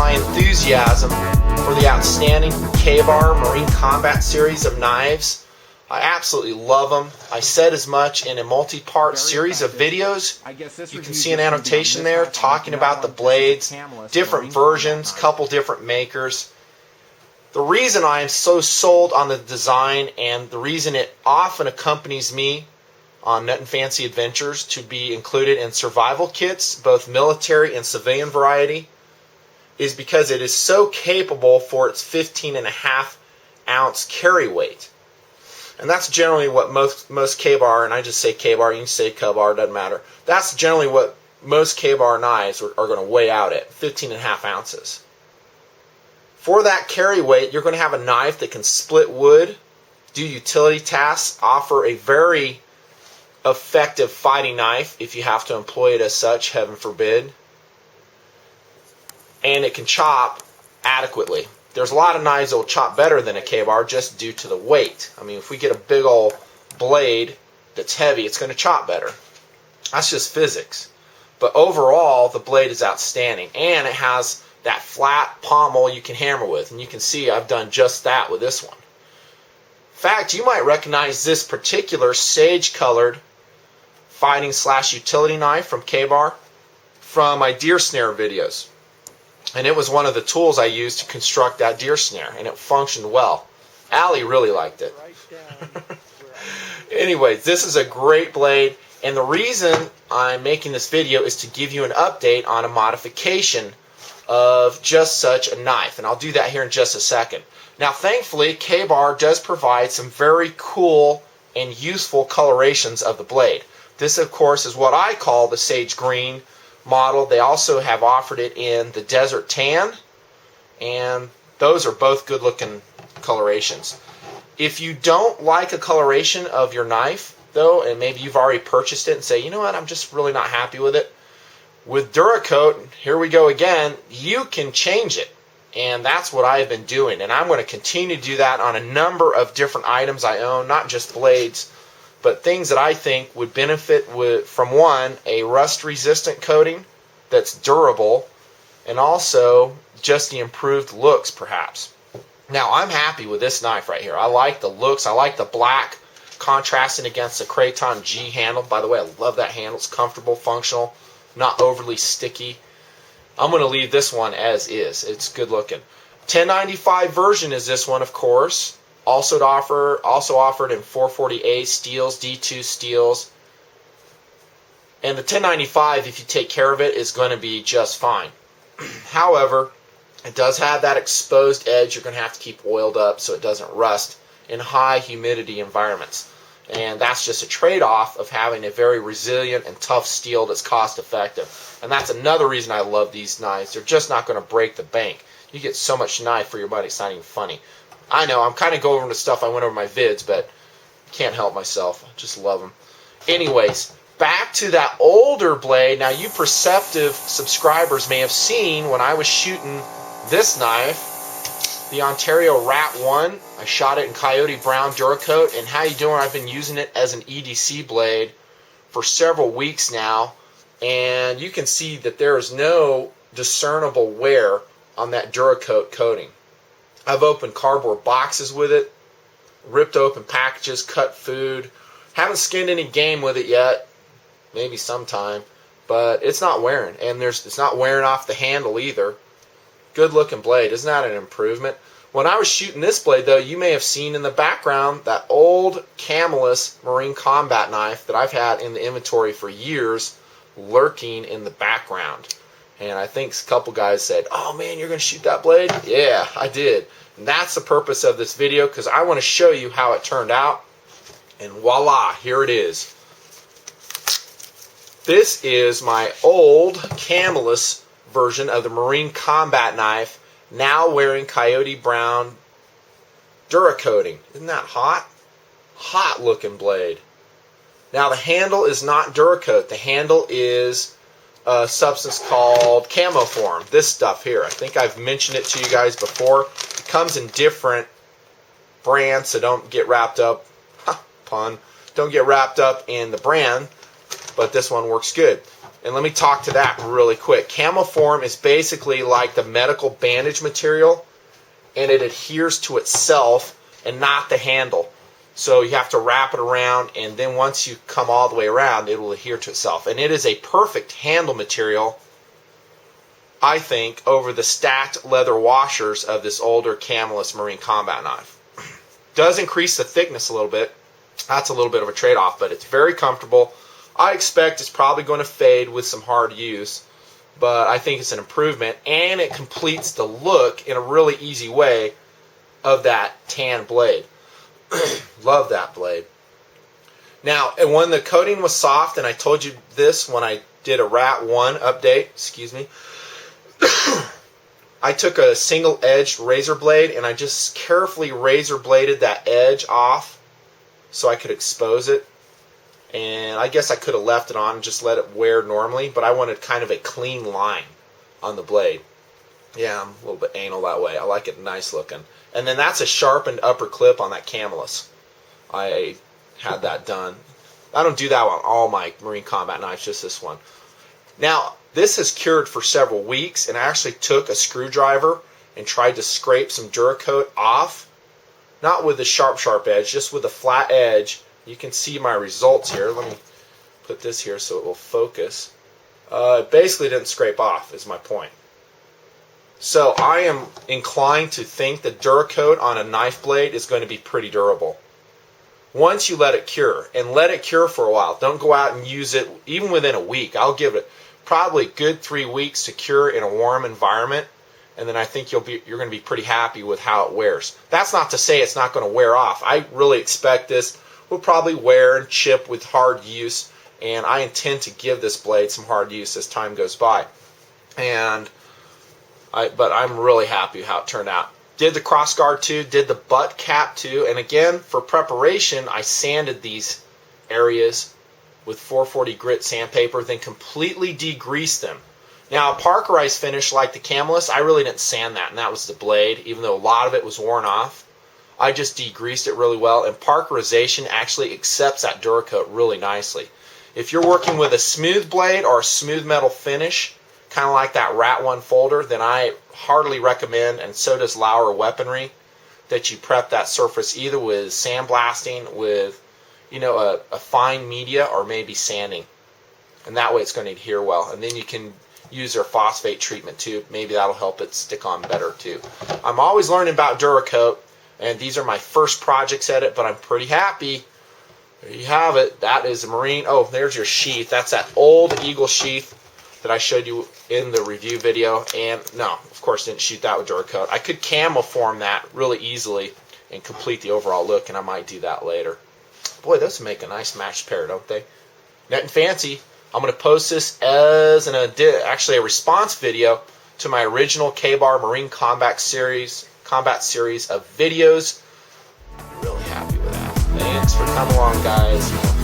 my enthusiasm for the outstanding K-Bar Marine Combat series of knives. I absolutely love them. I said as much in a multi-part series of videos. You can see an annotation there talking about the blades, different versions, couple different makers. The reason I am so sold on the design and the reason it often accompanies me on Nutnfancy adventures to be included in survival kits, both military and civilian variety, is because it is so capable for its 15.5 ounce carry weight. And that's generally what most K-Bar, and I just say K-Bar, you can say K-Bar, doesn't matter. That's generally what most K-Bar knives are going to weigh out at, 15.5 ounces. For that carry weight, you're going to have a knife that can split wood, do utility tasks, offer a very effective fighting knife if you have to employ it as such, heaven forbid. And it can chop adequately. There's a lot of knives that will chop better than a K-Bar just due to the weight. I mean, if we get a big old blade that's heavy, it's going to chop better. That's just physics. But overall, the blade is outstanding. And it has that flat pommel you can hammer with. And you can see I've done just that with this one. In fact, you might recognize this particular sage-colored fighting/utility knife from K-Bar from my deer snare videos. And it was one of the tools I used to construct that deer snare, and it functioned well. Allie really liked it. Anyways, this is a great blade, and the reason I'm making this video is to give you an update on a modification of just such a knife, and I'll do that here in just a second. Now, thankfully, K-Bar does provide some very cool and useful colorations of the blade. This, of course, is what I call the sage green model. They also have offered it in the desert tan, and those are both good looking colorations. If you don't like a coloration of your knife though, and maybe you've already purchased it and say, you know what, I'm just really not happy with it, with DuraCoat, here we go again, you can change it, and that's what I've been doing, and I'm going to continue to do that on a number of different items I own, not just blades, but things that I think would benefit from one, a rust-resistant coating that's durable, and also just the improved looks, perhaps. Now, I'm happy with this knife right here. I like the looks. I like the black contrasting against the Kraton G handle. By the way, I love that handle. It's comfortable, functional, not overly sticky. I'm going to leave this one as is. It's good looking. 1095 version is this one, of course. Also offered in 440A steels, D2 steels. And the 1095, if you take care of it, is going to be just fine. However, it does have that exposed edge you're going to have to keep oiled up so it doesn't rust in high humidity environments. And that's just a trade-off of having a very resilient and tough steel that's cost-effective. And that's another reason I love these knives. They're just not going to break the bank. You get so much knife for your money, it's not even funny. I know, I'm kind of going over the stuff I went over in my vids, but can't help myself. I just love them. Anyways, back to that older blade. Now, you perceptive subscribers may have seen when I was shooting this knife, the Ontario Rat 1. I shot it in Coyote Brown DuraCoat, and how you doing? I've been using it as an EDC blade for several weeks now, and you can see that there is no discernible wear on that DuraCoat coating. I've opened cardboard boxes with it, ripped open packages, cut food. Haven't skinned any game with it yet, maybe sometime, but it's not wearing, and it's not wearing off the handle either. Good looking blade. Isn't that an improvement? When I was shooting this blade, though, you may have seen in the background that old Camillus Marine Combat knife that I've had in the inventory for years lurking in the background. And I think a couple guys said, oh man, you're going to shoot that blade? Yeah, I did. And that's the purpose of this video, because I want to show you how it turned out. And voila, here it is. This is my old Camillus version of the Marine Combat knife, now wearing Coyote Brown DuraCoating. Isn't that hot? Hot looking blade. Now the handle is not DuraCoat. The handle is a substance called Camo Form. This stuff here. I think I've mentioned it to you guys before. It comes in different brands, so don't get wrapped up. Pun. Don't get wrapped up in the brand, but this one works good. And let me talk to that really quick. Camo Form is basically like the medical bandage material, and it adheres to itself and not the handle. So you have to wrap it around, and then once you come all the way around, it will adhere to itself. And it is a perfect handle material, I think, over the stacked leather washers of this older Camillus Marine Combat knife. Does increase the thickness a little bit. That's a little bit of a trade-off, but it's very comfortable. I expect it's probably going to fade with some hard use, but I think it's an improvement, and it completes the look in a really easy way of that tan blade. Love that blade. Now, and when the coating was soft, and I told you this when I did a Rat 1 update, excuse me, I took a single-edged razor blade and I just carefully razor bladed that edge off so I could expose it. And I guess I could have left it on and just let it wear normally, but I wanted kind of a clean line on the blade. Yeah, I'm a little bit anal that way. I like it nice looking. And then that's a sharpened upper clip on that Camillus. I had that done. I don't do that on all my Marine Combat knives, just this one. Now, this has cured for several weeks, and I actually took a screwdriver and tried to scrape some DuraCoat off. Not with the sharp edge, just with a flat edge. You can see my results here. Let me put this here so it will focus. It basically didn't scrape off, is my point. So I am inclined to think that DuraCoat on a knife blade is going to be pretty durable. Once you let it cure, and let it cure for a while. Don't go out and use it even within a week. I'll give it probably a good 3 weeks to cure in a warm environment, and then I think you're going to be pretty happy with how it wears. That's not to say it's not going to wear off. I really expect this will probably wear and chip with hard use, and I intend to give this blade some hard use as time goes by. But I'm really happy how it turned out. Did the crossguard too, did the butt cap too, and again, for preparation, I sanded these areas with 440 grit sandpaper, then completely degreased them. Now, a parkerized finish like the Camillus, I really didn't sand that, and that was the blade, even though a lot of it was worn off. I just degreased it really well, and parkerization actually accepts that DuraCoat really nicely. If you're working with a smooth blade or a smooth metal finish, kind of like that Rat 1 folder, then I heartily recommend, and so does Lauer Weaponry, that you prep that surface either with sandblasting, with a fine media, or maybe sanding. And that way it's going to adhere well. And then you can use their phosphate treatment too. Maybe that'll help it stick on better too. I'm always learning about DuraCoat, and these are my first projects at it, but I'm pretty happy. There you have it. That is a Marine. Oh, there's your sheath. That's that old Eagle sheath that I showed you in the review video. And no, of course, didn't shoot that with DuraCoat. I could camo form that really easily and complete the overall look, and I might do that later. Boy, those make a nice matched pair, don't they? Nutnfancy. I'm going to post this as actually a response video to my original K-Bar Marine Combat series of videos. I'm really happy with that. Thanks for coming along, guys.